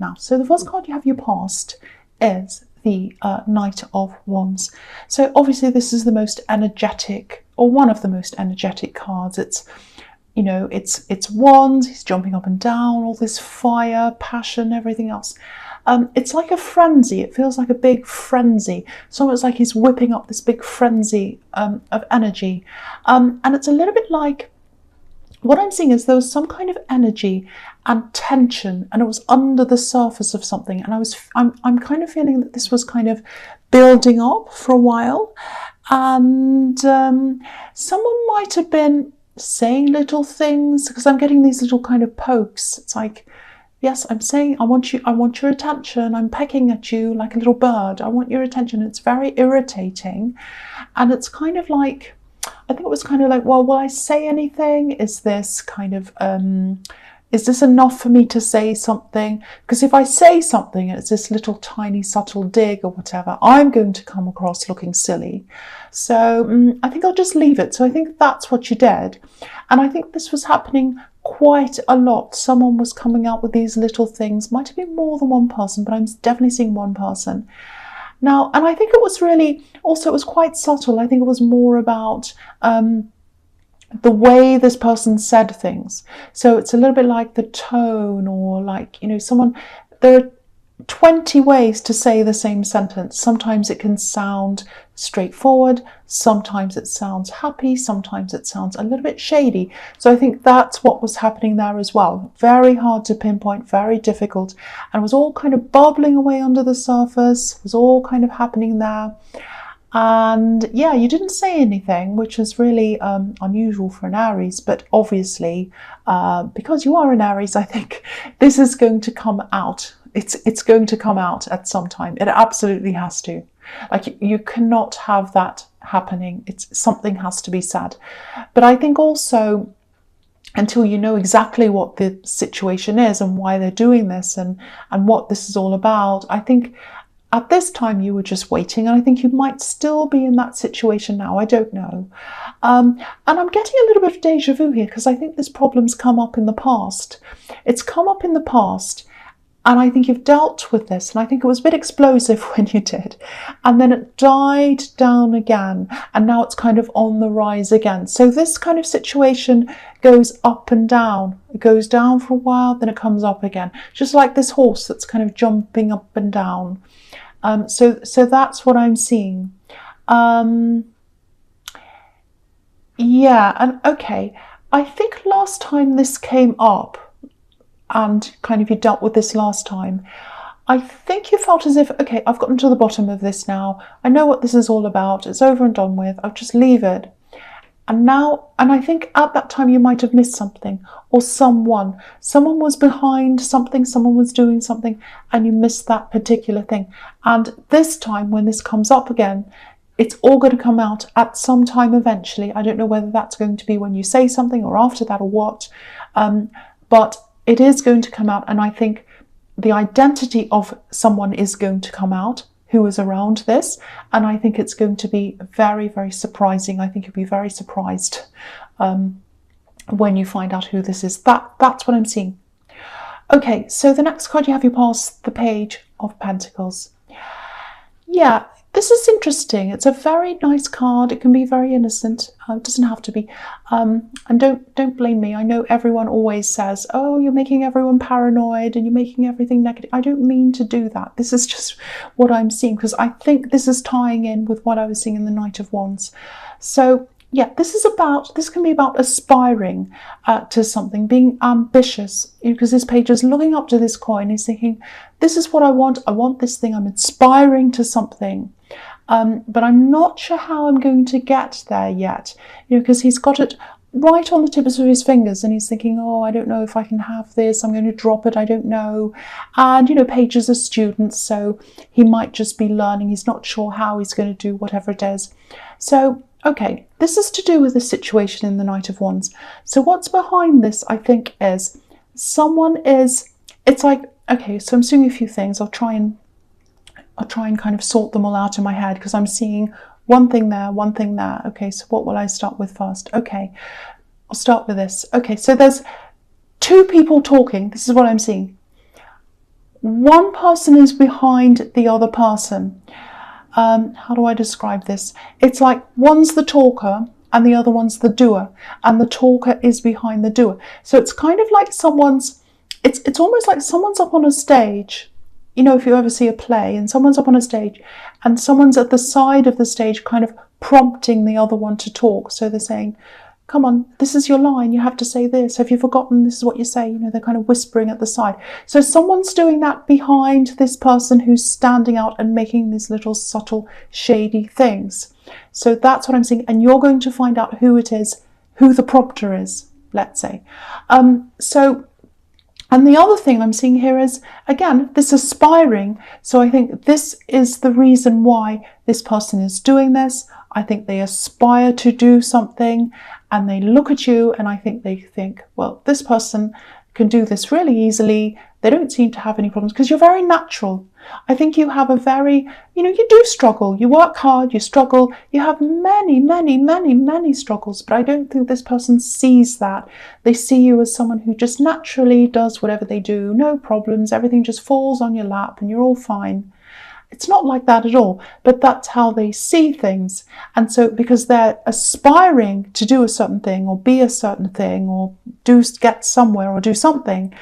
now. So the first card you have your past is the Knight of Wands. So obviously this is the most energetic, or one of the most energetic cards. It's, you know, it's wands, he's jumping up and down, all this fire, passion, everything else. It's like a frenzy. It feels like a big frenzy. It's almost like he's whipping up this big frenzy of energy. And it's a little bit like, what I'm seeing is there was some kind of energy and tension, and it was under the surface of something. And I'm kind of feeling that this was kind of building up for a while. And someone might have been saying little things, because I'm getting these little kind of pokes. It's like, yes, I'm saying, I want your attention. I'm pecking at you like a little bird. I want your attention. It's very irritating. And it's kind of like, I think it was kind of like, well, will I say anything? Is this kind of, is this enough for me to say something? Because if I say something, it's this little tiny subtle dig or whatever, I'm going to come across looking silly. So I think I'll just leave it. So I think that's what you did. And I think this was happening quite a lot. Someone was coming out with these little things. Might have been more than one person, but I'm definitely seeing one person. Now, and I think it was really, also it was quite subtle. I think it was more about the way this person said things. So it's a little bit like the tone, or like, you know, someone, there are 20 ways to say the same sentence. Sometimes it can sound straightforward, sometimes it sounds happy, sometimes it sounds a little bit shady. So I think that's what was happening there as well. Very hard to pinpoint, very difficult, and it was all kind of bubbling away under the surface. It was all kind of happening there. And yeah, you didn't say anything, which is really unusual for an Aries, but obviously because you are an Aries, I think this is going to come out. It's going to come out at some time. It absolutely has to. Like, you cannot have that happening. Something has to be said. But I think also, until you know exactly what the situation is and why they're doing this and what this is all about, I think at this time you were just waiting, and I think you might still be in that situation now. I don't know. And I'm getting a little bit of deja vu here, because I think this problem's come up in the past. It's come up in the past, and I think you've dealt with this, and I think it was a bit explosive when you did. And then it died down again, and now it's kind of on the rise again. So this kind of situation goes up and down. It goes down for a while, then it comes up again. Just like this horse that's kind of jumping up and down. So that's what I'm seeing. Yeah, and okay. I think last time this came up, and kind of you dealt with this last time, I think you felt as if, okay, I've gotten to the bottom of this now. I know what this is all about. It's over and done with. I'll just leave it. And now, and I think at that time you might have missed something, or someone was behind something, someone was doing something, and you missed that particular thing. And this time, when this comes up again, it's all going to come out at some time eventually. I don't know whether that's going to be when you say something or after that or what, but it is going to come out. And I think the identity of someone is going to come out who is around this, and I think it's going to be very, very surprising. I think you'll be very surprised when you find out who this is. That's what I'm seeing. Okay, so the next card you have, you pass the Page of Pentacles. Yeah, this is interesting. It's a very nice card. It can be very innocent. It doesn't have to be. And don't blame me. I know everyone always says, oh, you're making everyone paranoid and you're making everything negative. I don't mean to do that. This is just what I'm seeing, because I think this is tying in with what I was seeing in the Knight of Wands. So yeah, this can be about aspiring to something, being ambitious, because this page is looking up to this coin. He's thinking, this is what I want this thing, I'm aspiring to something. But I'm not sure how I'm going to get there yet, because he's got it right on the tips of his fingers, and he's thinking, oh, I don't know if I can have this, I'm going to drop it, I don't know. And Page is a student, so he might just be learning. He's not sure how he's going to do whatever it is. So okay, this is to do with the situation in the Knight of Wands. So what's behind this, I think, is it's like, okay, so I'm seeing a few things. I'll try and kind of sort them all out in my head, because I'm seeing one thing there, one thing there. Okay, so what will I start with first? Okay, I'll start with this. Okay, so there's two people talking. This is what I'm seeing. one person is behind the other person. How do I describe this? It's like one's the talker and the other one's the doer, and the talker is behind the doer. So it's kind of like it's almost like someone's up on a stage. You know, if you ever see a play and someone's up on a stage and someone's at the side of the stage kind of prompting the other one to talk. So they're saying, come on, this is your line, you have to say this. Have you forgotten this is what you say? You know, they're kind of whispering at the side. So someone's doing that behind this person who's standing out and making these little subtle, shady things. So that's what I'm seeing. And you're going to find out who it is, who the prompter is, let's say. And the other thing I'm seeing here is, again, this aspiring. So I think this is the reason why this person is doing this. I think they aspire to do something and they look at you and I think they think, well, this person can do this really easily. They don't seem to have any problems because you're very natural. I think you have a very, you do struggle. You work hard, you struggle. You have many, many, many, many struggles, but I don't think this person sees that. They see you as someone who just naturally does whatever they do, no problems. Everything just falls on your lap and you're all fine. It's not like that at all, but that's how they see things. And so because they're aspiring to do a certain thing or be a certain thing or get somewhere or do something,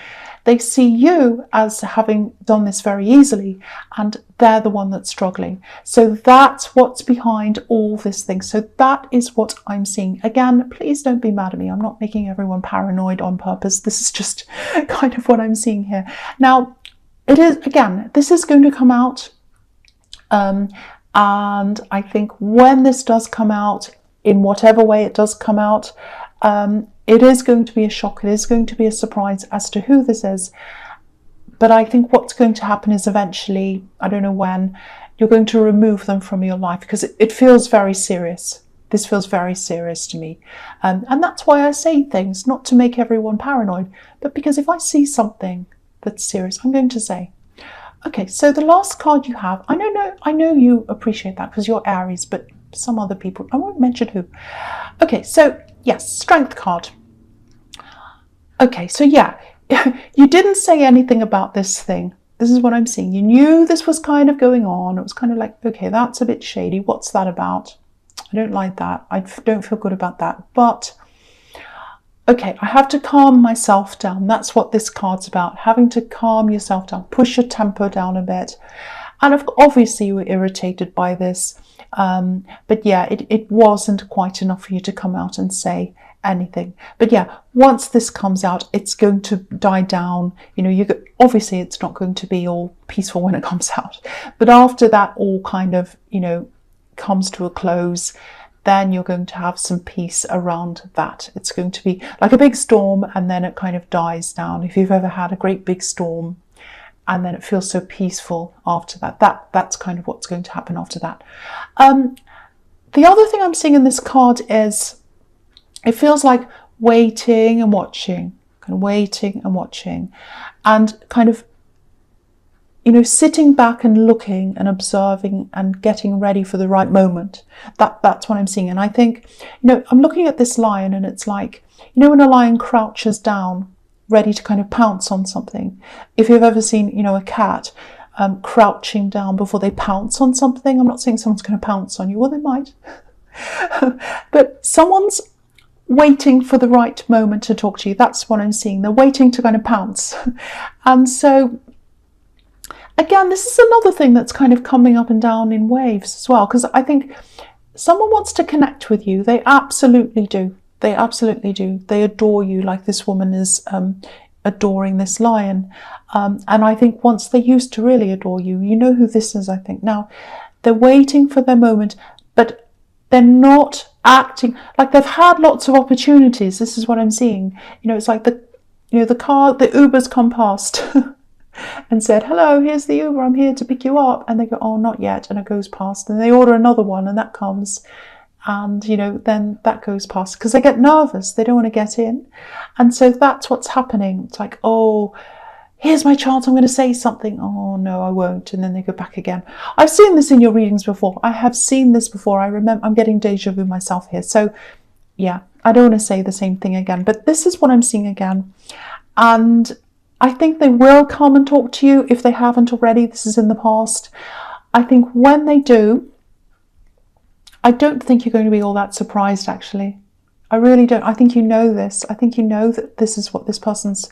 they see you as having done this very easily and they're the one that's struggling. So that's what's behind all this thing. So that is what I'm seeing. Again, please don't be mad at me. I'm not making everyone paranoid on purpose. This is just kind of what I'm seeing here. Now, this is going to come out. And I think when this does come out, in whatever way it does come out, it is going to be a shock. It is going to be a surprise as to who this is. But I think what's going to happen is eventually, I don't know when, you're going to remove them from your life because it feels very serious. This feels very serious to me. And that's why I say things, not to make everyone paranoid, but because if I see something that's serious, I'm going to say. Okay, so the last card you have, I know you appreciate that because you're Aries, but some other people, I won't mention who. Okay, so yes, Strength card. Okay, so yeah, you didn't say anything about this thing. This is what I'm seeing. You knew this was kind of going on. It was kind of like, okay, that's a bit shady. What's that about? I don't like that. I don't feel good about that. But okay, I have to calm myself down. That's what this card's about, having to calm yourself down, push your tempo down a bit. And obviously you were irritated by this. But yeah, it wasn't quite enough for you to come out and say anything. But yeah, once this comes out, it's going to die down. Obviously it's not going to be all peaceful when it comes out. But after that all kind of, comes to a close, then you're going to have some peace around that. It's going to be like a big storm and then it kind of dies down. If you've ever had a great big storm and then it feels so peaceful after that's kind of what's going to happen after that. The other thing I'm seeing in this card is it feels like waiting and watching, kind of waiting and watching and kind of sitting back and looking and observing and getting ready for the right moment. That's what I'm seeing. And I think, I'm looking at this lion and it's like, when a lion crouches down, ready to kind of pounce on something. If you've ever seen, a cat crouching down before they pounce on something, I'm not saying someone's going to pounce on you. Well, they might. But someone's waiting for the right moment to talk to you. That's what I'm seeing. They're waiting to kind of pounce. And so, again, this is another thing that's kind of coming up and down in waves as well, because I think someone wants to connect with you. They absolutely do. They absolutely do. They adore you like this woman is adoring this lion. And I think once they used to really adore you, you know who this is, I think. Now, they're waiting for their moment, but they're not acting like they've had lots of opportunities. This is what I'm seeing. It's like the Uber's come past. And said, hello, here's the Uber, I'm here to pick you up. And they go, oh, not yet. And it goes past. And they order another one and that comes. And, then that goes past because they get nervous. They don't want to get in. And so that's what's happening. It's like, oh, here's my chance. I'm going to say something. Oh, no, I won't. And then they go back again. I've seen this in your readings before. I have seen this before. I remember I'm getting deja vu myself here. So, yeah, I don't want to say the same thing again. But this is what I'm seeing again. And I think they will come and talk to you if they haven't already. This is in the past. I think when they do, I don't think you're going to be all that surprised, actually. I really don't. I think you know this. I think you know that this is what this person's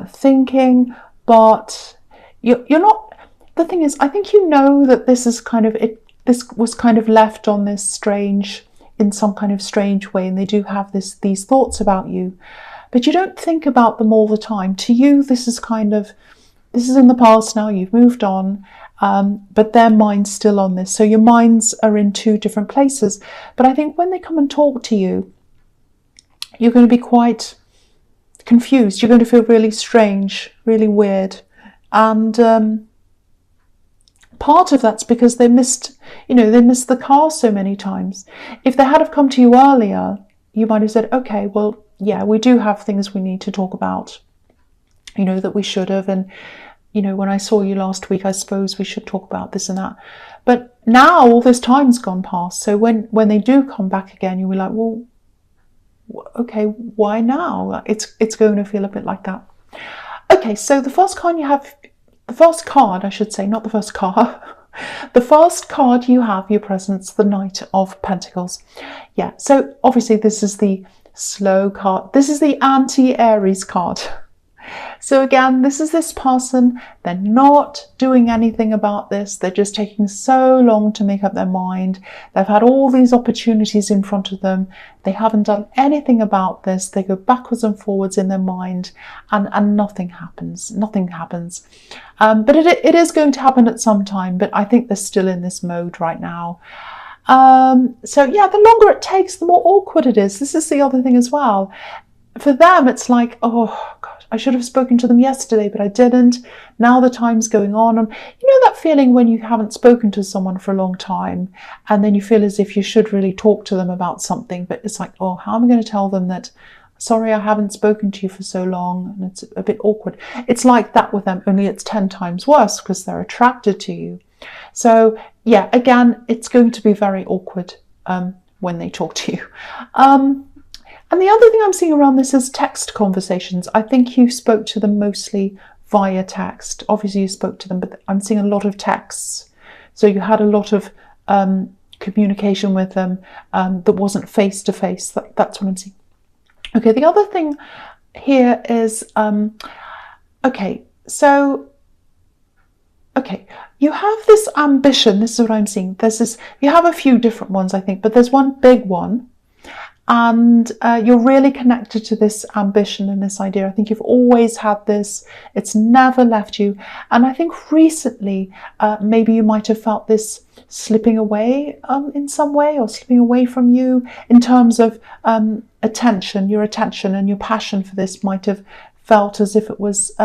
thinking, but you're not. The thing is, I think you know that this is kind of it. This was kind of left on this strange, in some kind of strange way, and they do have these thoughts about you, but you don't think about them all the time. To you, this is in the past now. You've moved on. But their mind's still on this. So your minds are in two different places. But I think when they come and talk to you, you're going to be quite confused. You're going to feel really strange, really weird. And part of that's because they missed the car so many times. If they had have come to you earlier, you might have said, okay, well, yeah, we do have things we need to talk about, that we should have. And when I saw you last week, I suppose we should talk about this and that. But now all this time's gone past. So when they do come back again, you'll be like, well, okay, why now? It's going to feel a bit like that. Okay, so the first card I should say, not the first card. The first card you have, your presence, the Knight of Pentacles. Yeah, so obviously this is the slow card. This is the anti-Aries card. So again, this is this person. They're not doing anything about this. They're just taking so long to make up their mind. They've had all these opportunities in front of them. They haven't done anything about this. They go backwards and forwards in their mind, and nothing happens. Nothing happens. But it is going to happen at some time. But I think they're still in this mode right now. So yeah, the longer it takes, the more awkward it is. This is the other thing as well. For them, it's like, oh God, I should have spoken to them yesterday, but I didn't. Now the time's going on. And that feeling when you haven't spoken to someone for a long time, and then you feel as if you should really talk to them about something, but it's like, oh, how am I going to tell them that, sorry, I haven't spoken to you for so long? And it's a bit awkward. It's like that with them, only it's 10 times worse because they're attracted to you. So yeah, again, it's going to be very awkward when they talk to you. And the other thing I'm seeing around this is text conversations. I think you spoke to them mostly via text. Obviously you spoke to them, but I'm seeing a lot of texts. So you had a lot of communication with them that wasn't face to face. That's what I'm seeing. Okay, the other thing here is, you have this ambition. This is what I'm seeing. You have a few different ones, I think, but there's one big one. And you're really connected to this ambition and this idea. I think you've always had this. It's never left you. And I think recently, maybe you might have felt this slipping away in some way, or slipping away from you in terms of attention. Your attention and your passion for this might have felt as if it was,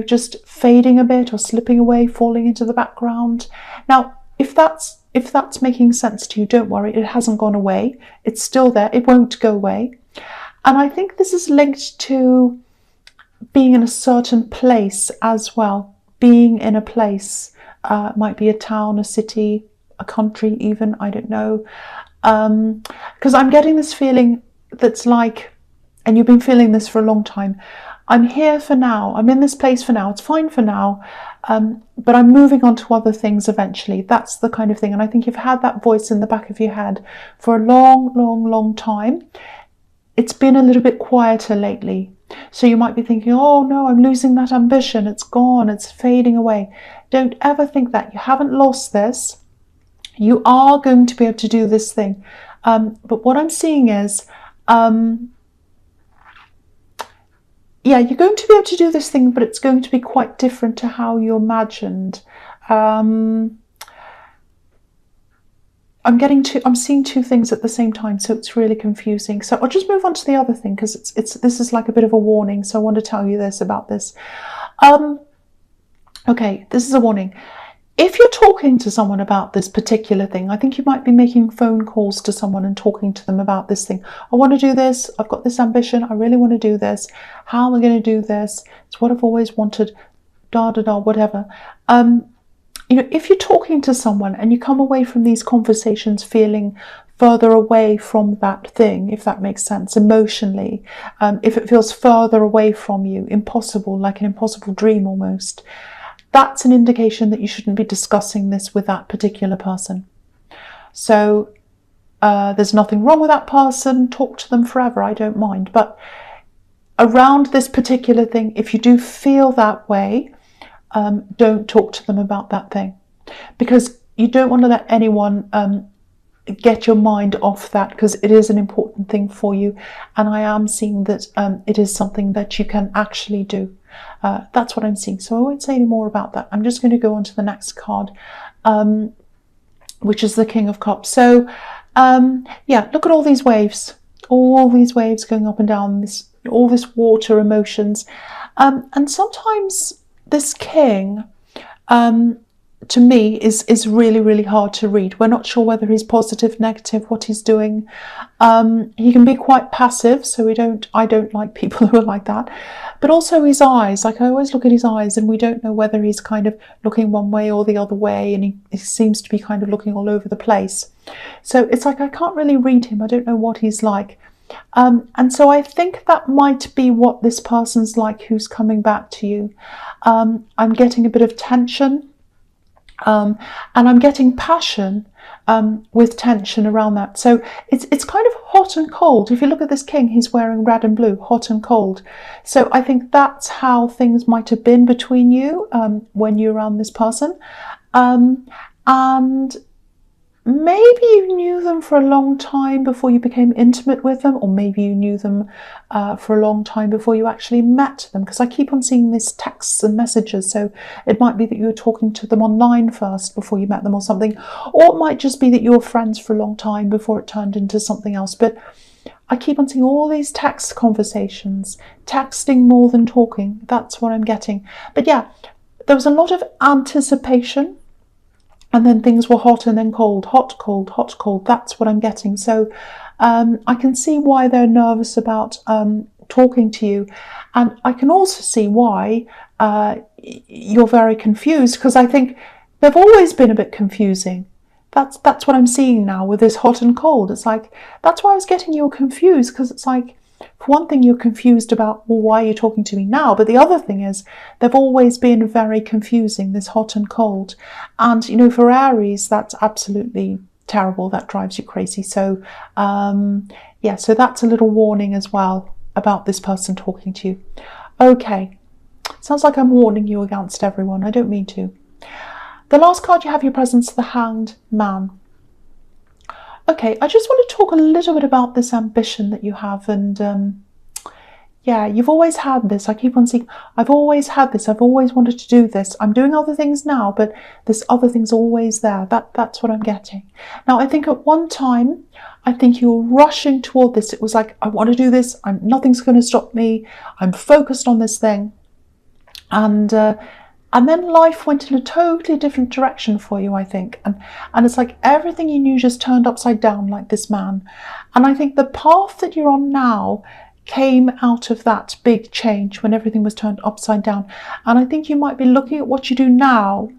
just fading a bit or slipping away, falling into the background. Now, if that's making sense to you, don't worry, it hasn't gone away. It's still there. It won't go away. And I think this is linked to being in a certain place as well. Being in a place, might be a town, a city, a country even, I don't know. Because I'm getting this feeling that's like, and you've been feeling this for a long time, I'm here for now. I'm in this place for now. It's fine for now. But I'm moving on to other things eventually. That's the kind of thing. And I think you've had that voice in the back of your head for a long, long, long time. It's been a little bit quieter lately. So you might be thinking, oh no, I'm losing that ambition. It's gone. It's fading away. Don't ever think that. You haven't lost this. You are going to be able to do this thing. But what I'm seeing is, yeah, you're going to be able to do this thing, but it's going to be quite different to how you imagined. I'm seeing two things at the same time, so it's really confusing. So I'll just move on to the other thing, because this is like a bit of a warning. So I want to tell you about this. Okay, this is a warning. If you're talking to someone about this particular thing, I think you might be making phone calls to someone and talking to them about this thing. I want to do this. I've got this ambition. I really want to do this. How am I going to do this? It's what I've always wanted. Da, da, da, whatever. if you're talking to someone and you come away from these conversations feeling further away from that thing, if that makes sense, emotionally, if it feels further away from you, impossible, like an impossible dream almost, that's an indication that you shouldn't be discussing this with that particular person. So there's nothing wrong with that person. Talk to them forever. I don't mind. But around this particular thing, if you do feel that way, don't talk to them about that thing, because you don't want to let anyone get your mind off that, because it is an important thing for you. And I am seeing that it is something that you can actually do. That's what I'm seeing. So I won't say any more about that. I'm just going to go on to the next card, which is the King of Cups. So yeah, look at all these waves going up and down, all this water emotions. And sometimes this king, to me, is really, really hard to read. We're not sure whether he's positive, negative, what he's doing. He can be quite passive, so I don't like people who are like that. But also his eyes, like I always look at his eyes and we don't know whether he's kind of looking one way or the other way, and he seems to be kind of looking all over the place. So it's like I can't really read him. I don't know what he's like. And so I think that might be what this person's like who's coming back to you. I'm getting a bit of tension, and I'm getting passion with tension around that. So it's kind of hot and cold. If you look at this king, he's wearing red and blue, hot and cold. So I think that's how things might have been between you when you're around this person. And maybe you knew them for a long time before you became intimate with them, or maybe you knew them for a long time before you actually met them, because I keep on seeing these texts and messages. So it might be that you were talking to them online first before you met them or something, or it might just be that you were friends for a long time before it turned into something else. But I keep on seeing all these text conversations, texting more than talking. That's what I'm getting. But yeah, there was a lot of anticipation. And then things were hot and then cold, hot, cold, hot, cold. That's what I'm getting. So I can see why they're nervous about talking to you. And I can also see why you're very confused, because I think they've always been a bit confusing. That's what I'm seeing now with this hot and cold. It's like, that's why I was getting you confused, because it's like, for one thing, you're confused about, well, why are you talking to me now? But the other thing is, they've always been very confusing, this hot and cold. And, for Aries, that's absolutely terrible. That drives you crazy. So, yeah, so that's a little warning as well about this person talking to you. Okay, sounds like I'm warning you against everyone. I don't mean to. The last card you have, your presence, the Hanged Man. Okay, I just want to talk a little bit about this ambition that you have. And yeah, you've always had this. I keep on seeing, I've always had this. I've always wanted to do this. I'm doing other things now, but this other thing's always there. That's what I'm getting. Now, I think at one time, I think you were rushing toward this. It was like, I want to do this. Nothing's going to stop me. I'm focused on this thing. And then life went in a totally different direction for you, I think. And it's like everything you knew just turned upside down, like this man. And I think the path that you're on now came out of that big change when everything was turned upside down. And I think you might be looking at what you do now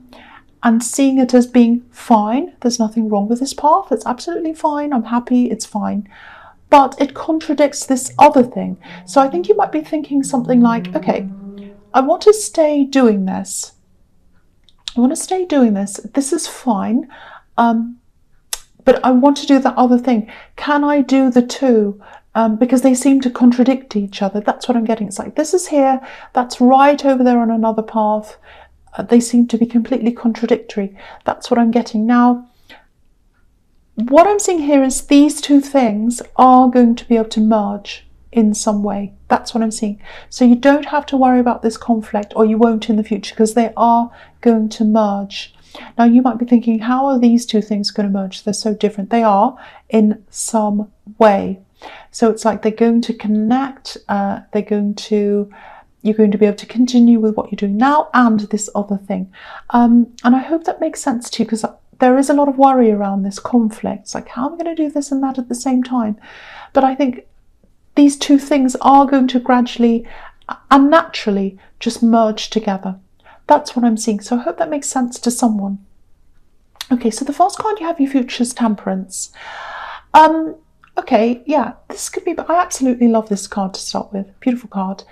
and seeing it as being fine. There's nothing wrong with this path. It's absolutely fine. I'm happy. It's fine. But it contradicts this other thing. So I think you might be thinking something like, okay, I want to stay doing this. I want to stay doing this. This is fine. But I want to do that other thing. Can I do the two? Because they seem to contradict each other. That's what I'm getting. It's like, this is here. That's right over there on another path. They seem to be completely contradictory. That's what I'm getting. Now, what I'm seeing here is these two things are going to be able to merge in some way. That's what I'm seeing. So you don't have to worry about this conflict, or you won't in the future, because they are going to merge. Now you might be thinking, how are these two things going to merge? They're so different. They are in some way. So it's like they're going to connect. You're going to be able to continue with what you're doing now and this other thing. And I hope that makes sense to you, because there is a lot of worry around this conflict. It's like, how am I going to do this and that at the same time? But I think these two things are going to gradually and naturally just merge together. That's what I'm seeing. So I hope that makes sense to someone. Okay, so the first card you have, your future's Temperance. Okay, yeah, this could be, I absolutely love this card to start with. Beautiful card.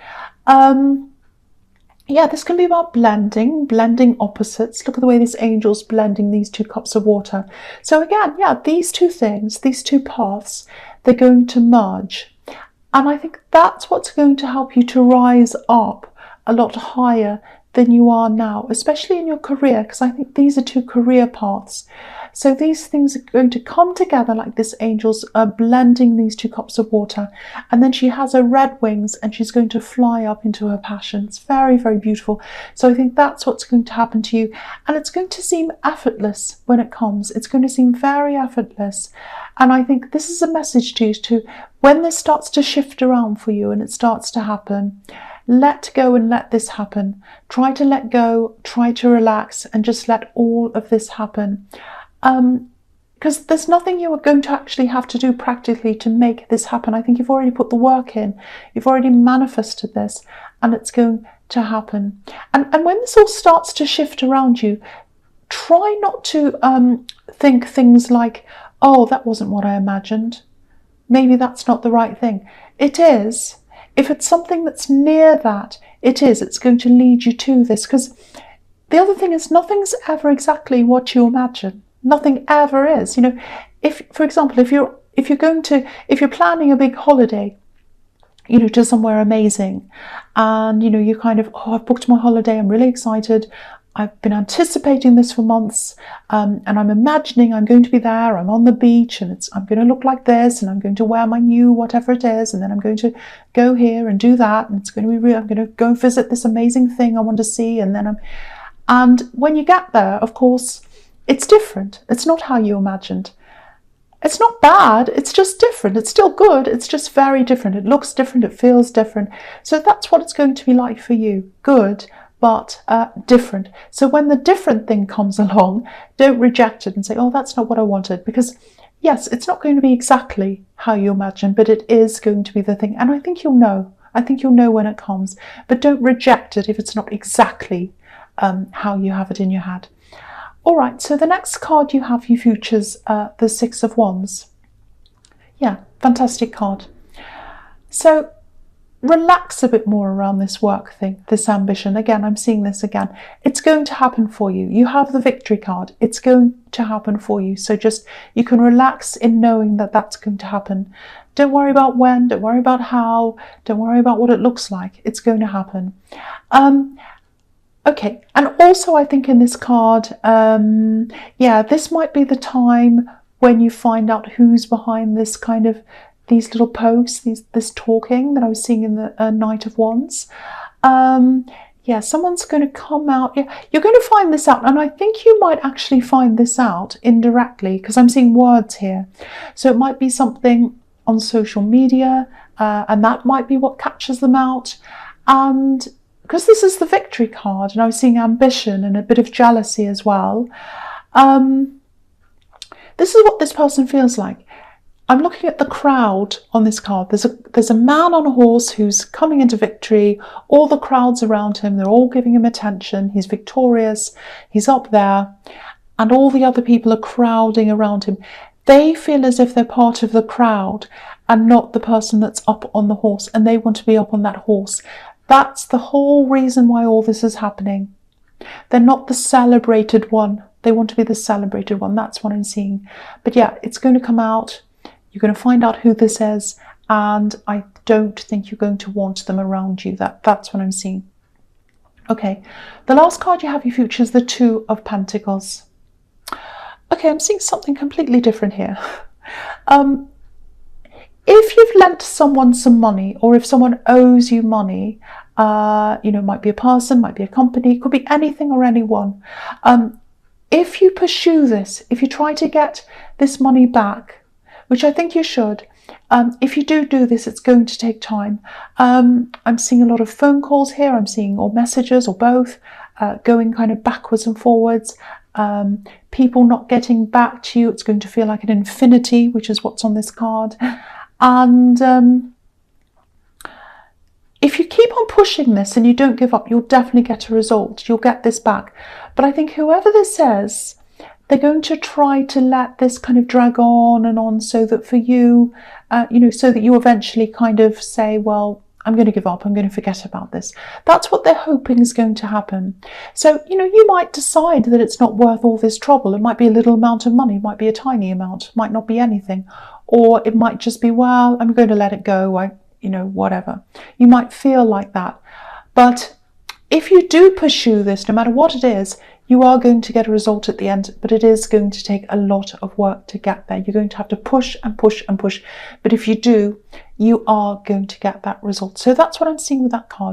Yeah, this can be about blending opposites. Look at the way this angel's blending these two cups of water. So again, yeah, these two things, these two paths, they're going to merge. And I think that's what's going to help you to rise up a lot higher than you are now, especially in your career, because I think these are two career paths. So these things are going to come together like this angel's blending these two cups of water. And then she has her red wings and she's going to fly up into her passion. It's very, very beautiful. So I think that's what's going to happen to you. And it's going to seem effortless when it comes. It's going to seem very effortless. And I think this is a message to you to, when this starts to shift around for you and it starts to happen, let go and let this happen. Try to let go, try to relax, and just let all of this happen. Because there's nothing you are going to actually have to do practically to make this happen. I think you've already put the work in. You've already manifested this, and it's going to happen. And when this all starts to shift around you, try not to think things like, oh, that wasn't what I imagined. Maybe that's not the right thing. It is. If it's something that's near that, it is. It's going to lead you to this. Because the other thing is, nothing's ever exactly what you imagine. Nothing ever is. You know, if, for example, if you're planning a big holiday, you know, to somewhere amazing, and you know, you kind of, oh, I've booked my holiday, I'm really excited, I've been anticipating this for months, and I'm imagining I'm going to be there, I'm on the beach, and I'm going to look like this, and I'm going to wear my new whatever it is, and then I'm going to go here and do that, and it's going to be real, I'm going to go visit this amazing thing I want to see, and when you get there, of course, it's different. It's not how you imagined. It's not bad, it's just different. It's still good, it's just very different. It looks different, it feels different. So that's what it's going to be like for you. Good, but different. So when the different thing comes along, don't reject it and say, oh, that's not what I wanted. Because yes, it's not going to be exactly how you imagine, but it is going to be the thing. And I think you'll know. I think you'll know when it comes. But don't reject it if it's not exactly how you have it in your head. All right, so the next card you have, you futures, the Six of Wands. Yeah, fantastic card. So relax a bit more around this work thing, this ambition. Again, I'm seeing this again. It's going to happen for you. You have the victory card. It's going to happen for you. So just, you can relax in knowing that that's going to happen. Don't worry about when, don't worry about how, don't worry about what it looks like. It's going to happen. Okay, and also I think in this card, yeah, this might be the time when you find out who's behind this kind of, these little posts, this talking that I was seeing in the Knight of Wands. Yeah, someone's going to come out. Yeah, you're going to find this out, and I think you might actually find this out indirectly, because I'm seeing words here. So it might be something on social media, and that might be what catches them out. And because this is the victory card, and I was seeing ambition and a bit of jealousy as well, this is what this person feels like. I'm looking at the crowd on this card. There's a man on a horse who's coming into victory. All the crowds around him, they're all giving him attention. He's victorious. He's up there. And all the other people are crowding around him. They feel as if they're part of the crowd and not the person that's up on the horse. And they want to be up on that horse. That's the whole reason why all this is happening. They're not the celebrated one. They want to be the celebrated one. That's what I'm seeing. But yeah, it's going to come out. You're going to find out who this is, and I don't think you're going to want them around you. That's what I'm seeing. Okay, the last card you have, your future, is the Two of Pentacles. Okay, I'm seeing something completely different here. If you've lent someone some money, or if someone owes you money, you know, it might be a person, might be a company, it could be anything or anyone. If you pursue this, if you try to get this money back, which I think you should, if you do this, it's going to take time. I'm seeing a lot of phone calls here. I'm seeing, or messages, or both, going kind of backwards and forwards. People not getting back to you. It's going to feel like an infinity, which is what's on this card. And if you keep on pushing this and you don't give up, you'll definitely get a result. You'll get this back. But I think whoever this is, they're going to try to let this kind of drag on and on, so that for you, so that you eventually kind of say, well, I'm going to give up, I'm going to forget about this. That's what they're hoping is going to happen. So, you might decide that it's not worth all this trouble. It might be a little amount of money, it might be a tiny amount, it might not be anything. Or it might just be, well, I'm going to let it go, whatever. You might feel like that. But if you do pursue this, no matter what it is, you are going to get a result at the end, but it is going to take a lot of work to get there. You're going to have to push and push and push. But if you do, you are going to get that result. So that's what I'm seeing with that card.